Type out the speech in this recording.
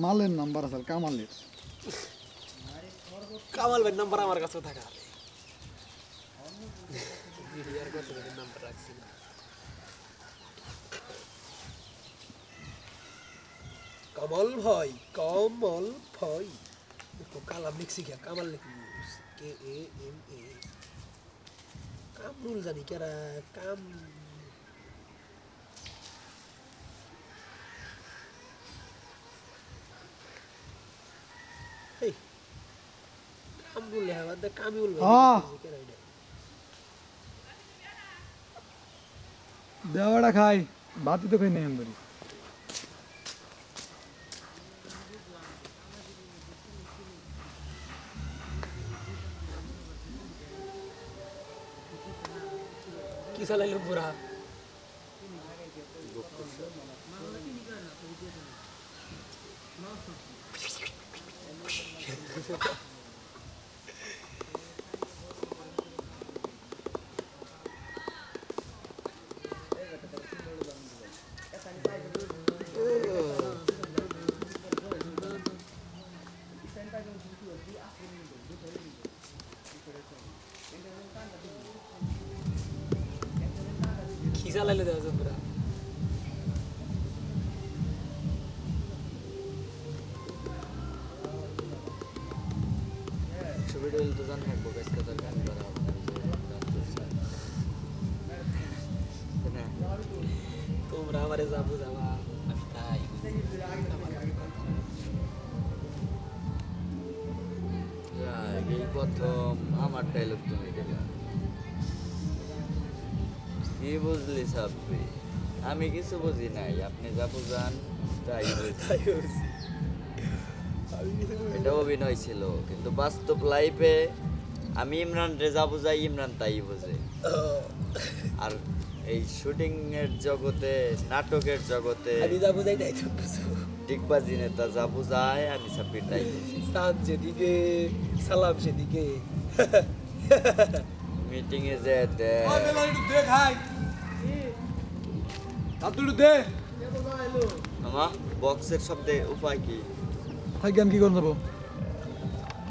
মালের নাম্বার আছে কামালের। কামাল ভাই নাম্বার আমার কাছেও থাকা আর কত নাম্বার রাখছি না। কমল ভাই কমল ভাই দেখো কালাম লিখছি কে কামাল লিখি কে এ এম এ কামরুল জানি কেরা কাম এই কামরুল লেখা বাদ দে কামিউল ভাই কেরা এটা দেওয়াটা খাই ভাতই তো খাই নাই আমি। কি চালাইলো বুড়া কি চালাইলো দেওয়া বুড়া ছবিটা তো জান থাকবো গাছকে তার গান করা হবে না তোমরা আমারে যাবো যাবা আমি তাই এই প্রথম আমার ডায়লগ তুমি দিলা কি বুঝলি সাব্বি আমি কিছু বুঝি নাই আপনি যা বুঝান তাই বুঝি। এটা অভিনয় ছিল কিন্তু বাস্তব লাইফে আমি ইমরান রেজা বুঝাই ইমরান তাই বোঝে আর এই শুটিং এর জগতে নাটকের জগতে আমি যা বুঝাই তাই তো বুঝো ডিগবাজি নেতা যা বুঝায় আমি সাব্বির তাই বুঝি সাদ যেদিকে সালাম সেদিকে মিটিং এ যে দে খাই আব্দুল দে মামা বক্সের শব্দে উপায় কি খাই জ্ঞান কি করে নেবো